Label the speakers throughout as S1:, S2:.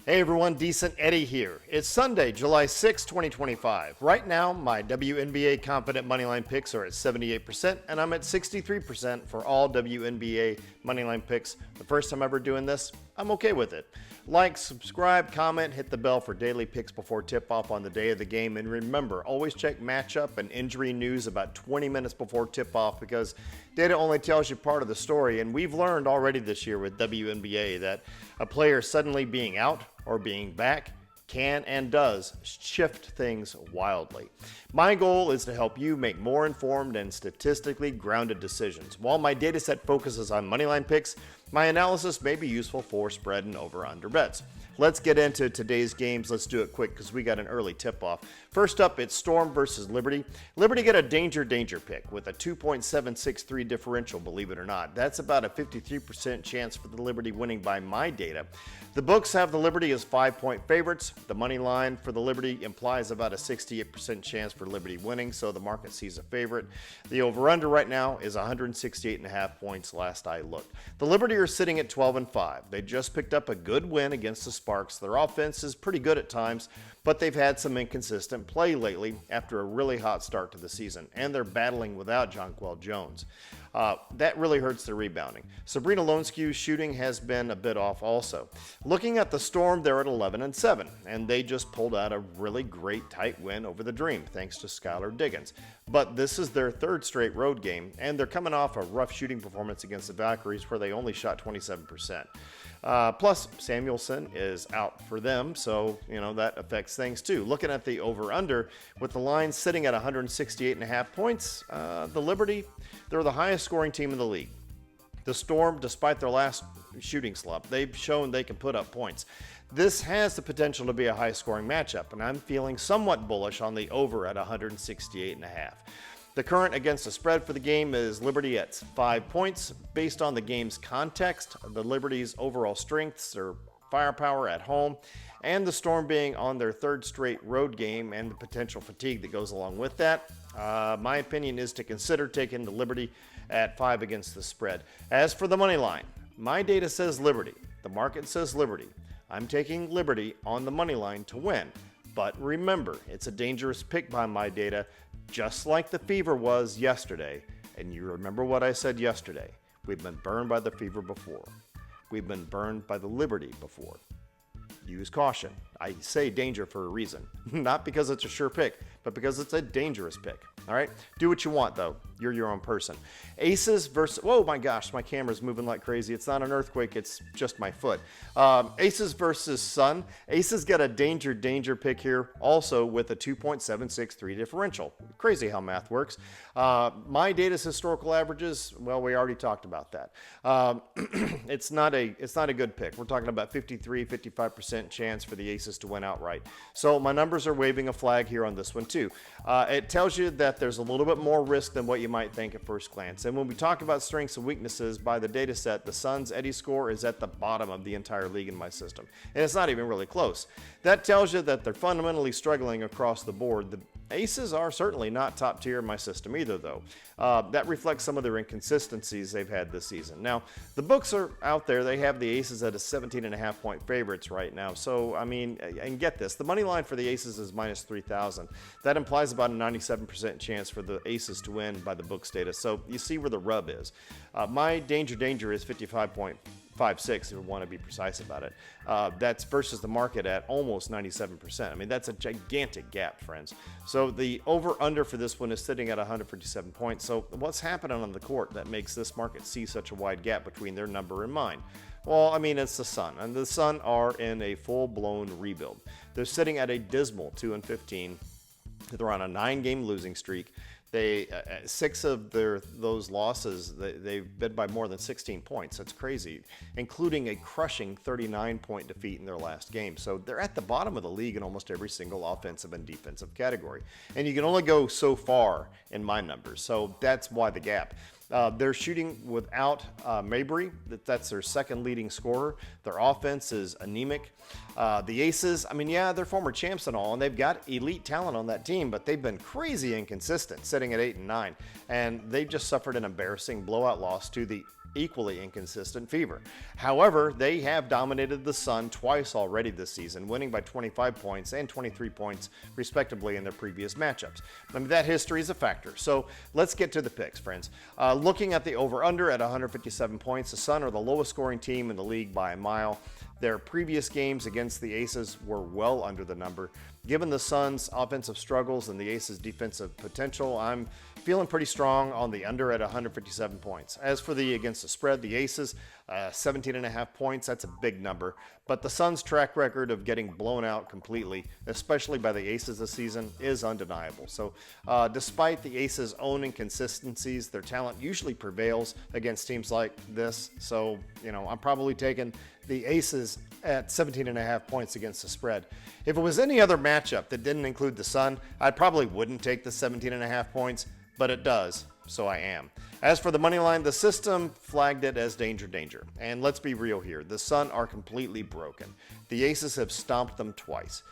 S1: Hey everyone, Decent Eddie here. It's Sunday, July 6, 2025. Right now, my WNBA Confident Moneyline picks are at 78%, and I'm at 63% for all WNBA Moneyline picks. The first time ever doing this, I'm okay with it. Like, subscribe, comment, hit the bell for daily picks before tip-off on the day of the game, and remember, always check matchup and injury news about 20 minutes before tip-off because data only tells you part of the story, and we've learned already this year with WNBA that a player suddenly being out or being back can and does shift things wildly. My goal is to help you make more informed and statistically grounded decisions. While my data set focuses on moneyline picks, my analysis may be useful for spread and over-under bets. Let's get into today's games. Let's do it quick because we got an early tip-off. First up, it's Storm versus Liberty. Liberty get a danger pick with a 2.763 differential, believe it or not. That's about a 53% chance for the Liberty winning by my data. The books have the Liberty as 5-point favorites. The money line for the Liberty implies about a 68% chance for Liberty winning, so the market sees a favorite. The over-under right now is 168.5 points last I looked. The Liberty are sitting at 12-5. They just picked up a good win against the Sparks. Their offense is pretty good at times, but they've had some inconsistent play lately after a really hot start to the season, and they're battling without Jonquel Jones. That really hurts their rebounding. Sabrina Loneskew's shooting has been a bit off also. Looking at the Storm, they're at 11-7, and they just pulled out a really great tight win over the Dream, thanks to Skylar Diggins. But this is their third straight road game, and they're coming off a rough shooting performance against the Valkyries where they only shot 27%. Plus, Samuelson is out for them, so that affects things too. Looking at the over-under, with the line sitting at 168.5 points, the Liberty, they're the highest scoring team in the league. The Storm, despite their last shooting slump, they've shown they can put up points. This has the potential to be a high-scoring matchup, and I'm feeling somewhat bullish on the over at 168.5. The current against the spread for the game is Liberty at 5 points. Based on the game's context, the Liberty's overall strengths are firepower at home, and the Storm being on their third straight road game and the potential fatigue that goes along with that. My opinion is to consider taking the Liberty at 5 against the spread. As for the money line, my data says Liberty. The market says Liberty. I'm taking Liberty on the money line to win. But remember, it's a dangerous pick by my data, just like the Fever was yesterday. And you remember what I said yesterday. We've been burned by the Fever before. We've been burned by the Liberty before. Use caution. I say danger for a reason. Not because it's a sure pick, but because it's a dangerous pick. All right? Do what you want, though. You're your own person. Aces versus... Whoa, my gosh, my camera's moving like crazy. It's not an earthquake. It's just my foot. Aces versus Sun. Aces got a danger pick here, also with a 2.763 differential. Crazy how math works. My data's historical averages, well, we already talked about that. It's not a good pick. We're talking about 55% chance for the Aces to win outright. So my numbers are waving a flag here on this one too. It tells you that there's a little bit more risk than what you might think at first glance. And when we talk about strengths and weaknesses by the data set, the Suns' Eddy score is at the bottom of the entire league in my system. And it's not even really close. That tells you that they're fundamentally struggling across the board. The Aces are certainly not top tier in my system either, though. That reflects some of their inconsistencies they've had this season. Now, the books are out there. They have the Aces at a 17.5 point favorites right now. So, I mean, and get this. The money line for the Aces is minus 3,000. That implies about a 97% chance for the Aces to win by the books data. So you see where the rub is. My danger is 55.56 if you want to be precise about it. That's versus the market at almost 97%. I mean, that's a gigantic gap, friends. So the over-under for this one is sitting at 157 points. So what's happening on the court that makes this market see such a wide gap between their number and mine? Well, I mean, it's the Sun, and the Sun are in a full-blown rebuild. They're sitting at a dismal 2-15. They're on a 9-game losing streak. They 6 of those losses, they've been by more than 16 points. That's crazy, including a crushing 39-point defeat in their last game. So they're at the bottom of the league in almost every single offensive and defensive category. And you can only go so far in my numbers. So that's why the gap. They're shooting without Mabry. That's their second leading scorer. Their offense is anemic. The Aces, I mean, yeah, they're former champs and all, and they've got elite talent on that team, but they've been crazy inconsistent, sitting at 8-9. And they've just suffered an embarrassing blowout loss to the equally inconsistent Fever. However, they have dominated the Sun twice already this season, winning by 25 points and 23 points respectively in their previous matchups. I mean, that history is a factor. So let's get to the picks, friends. Looking at the over-under at 157 points, the Sun are the lowest scoring team in the league by a mile. Their previous games against the Aces were well under the number. Given the Suns' offensive struggles and the Aces' defensive potential, I'm feeling pretty strong on the under at 157 points. As for the against the spread, the Aces, 17.5 points, that's a big number. But the Suns' track record of getting blown out completely, especially by the Aces this season, is undeniable. So despite the Aces' own inconsistencies, their talent usually prevails against teams like this. So, I'm probably taking the Aces at 17.5 points against the spread. If it was any other matchup that didn't include the Sun, I probably wouldn't take the 17.5 points, but it does, so I am. As for the money line, the system flagged it as danger, danger. And let's be real here, the Sun are completely broken. The Aces have stomped them twice.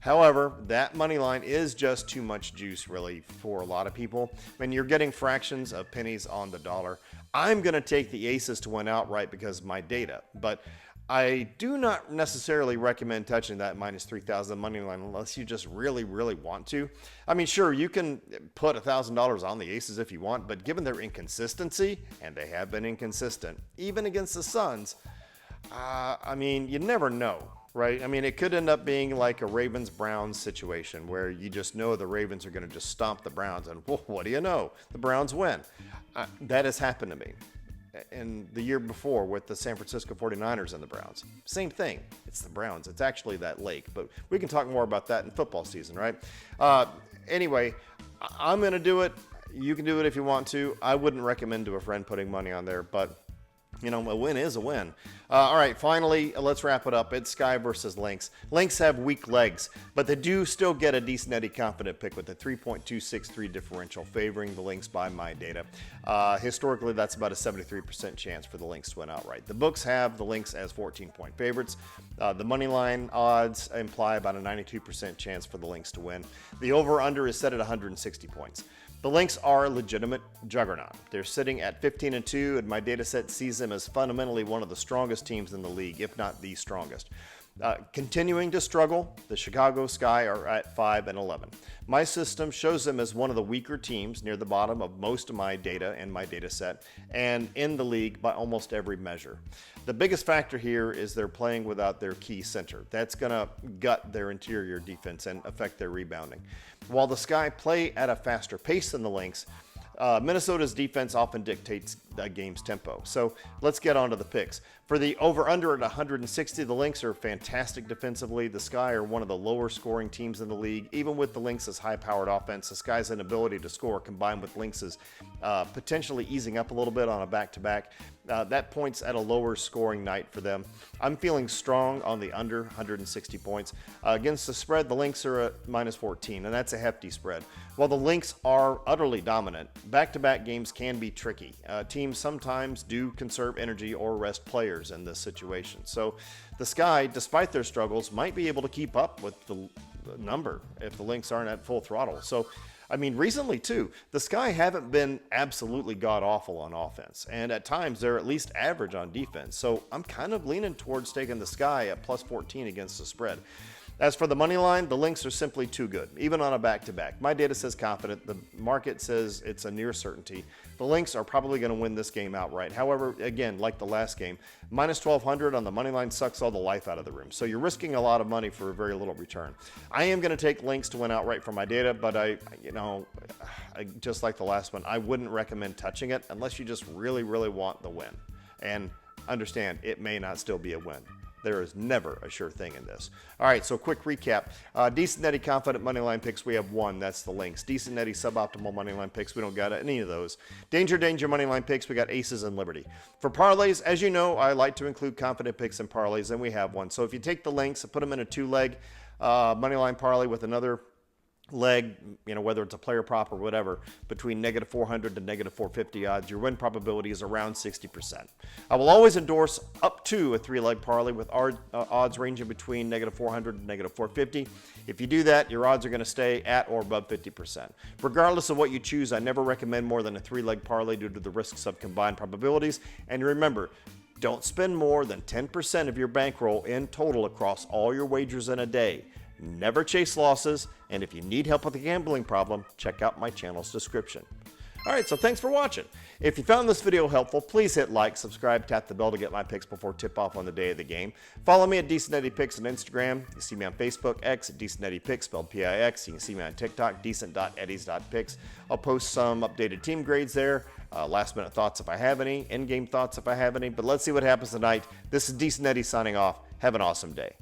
S1: However, that money line is just too much juice, really, for a lot of people. I mean, you're getting fractions of pennies on the dollar. I'm going to take the Aces to win outright because of my data, but I do not necessarily recommend touching that minus 3,000 money line unless you just really, really want to. I mean, sure, you can put $1,000 on the Aces if you want, but given their inconsistency, and they have been inconsistent, even against the Suns, I mean, you never know, right? I mean, it could end up being like a Ravens-Browns situation where you just know the Ravens are going to just stomp the Browns, and what do you know? The Browns win. That has happened to me. In the year before with the San Francisco 49ers and the Browns. Same thing. It's the Browns. It's actually that lake. But we can talk more about that in football season, right? Anyway, I'm going to do it. You can do it if you want to. I wouldn't recommend to a friend putting money on there, but a win is a win. All right, finally, let's wrap it up. It's Sky versus Lynx. Lynx have weak legs, but they do still get a decent Eddie Confident pick with a 3.263 differential favoring the Lynx by my data. Historically, that's about a 73% chance for the Lynx to win outright. The books have the Lynx as 14-point favorites. The money line odds imply about a 92% chance for the Lynx to win. The over-under is set at 160 points. The Lynx are a legitimate juggernaut. They're sitting at 15-2, and my data set sees them as fundamentally one of the strongest teams in the league, if not the strongest. Continuing to struggle, the Chicago Sky are at 5-11. My system shows them as one of the weaker teams near the bottom of most of my data and my data set, and in the league by almost every measure. The biggest factor here is they're playing without their key center. That's going to gut their interior defense and affect their rebounding. While the Sky play at a faster pace than the Lynx, Minnesota's defense often dictates the game's tempo. So let's get on to the picks. For the over-under at 160, the Lynx are fantastic defensively. The Sky are one of the lower scoring teams in the league. Even with the Lynx's high-powered offense, the Sky's inability to score combined with Lynx's potentially easing up a little bit on a back-to-back, that points at a lower scoring night for them. I'm feeling strong on the under 160 points. Against the spread, the Lynx are at minus 14, and that's a hefty spread. While the Lynx are utterly dominant, back-to-back games can be tricky. Teams sometimes do conserve energy or rest players in this situation. So the Sky, despite their struggles, might be able to keep up with the number if the Lynx aren't at full throttle. So, I mean, recently too, the Sky haven't been absolutely god-awful on offense, and at times they're at least average on defense. So I'm kind of leaning towards taking the Sky at plus 14 against the spread. As for the money line, the Lynx are simply too good, even on a back-to-back. My data says confident. The market says it's a near certainty. The Lynx are probably going to win this game outright. However, again, like the last game, minus 1,200 on the money line sucks all the life out of the room. So you're risking a lot of money for very little return. I am going to take Lynx to win outright for my data, but I just like the last one, I wouldn't recommend touching it unless you just really, really want the win. And understand, it may not still be a win. There is never a sure thing in this. All right, so quick recap. Decent Eddie Confident moneyline picks, we have one. That's the Lynx. Decent Eddie suboptimal moneyline picks, we don't got any of those. Danger moneyline picks, we got Aces and Liberty. For parlays, as you know, I like to include confident picks and parlays, and we have one. So if you take the Lynx and put them in a two-leg moneyline parlay with another leg, whether it's a player prop or whatever, between negative 400 to negative 450 odds, your win probability is around 60%. I will always endorse up to a 3-leg parlay with odds ranging between negative 400 and negative 450. If you do that, your odds are going to stay at or above 50%. Regardless of what you choose, I never recommend more than a 3-leg parlay due to the risks of combined probabilities. And remember, don't spend more than 10% of your bankroll in total across all your wagers in a day. Never chase losses, and if you need help with a gambling problem, check out my channel's description. Alright, so thanks for watching. If you found this video helpful, please hit like, subscribe, tap the bell to get my picks before tip-off on the day of the game. Follow me at Decent Eddie Picks on Instagram. You see me on Facebook, X at Decent Eddie Picks, spelled P-I-X. You can see me on TikTok, decent.eddies.picks. I'll post some updated team grades there, last-minute thoughts if I have any, in-game thoughts if I have any, but let's see what happens tonight. This is Decent Eddie signing off. Have an awesome day.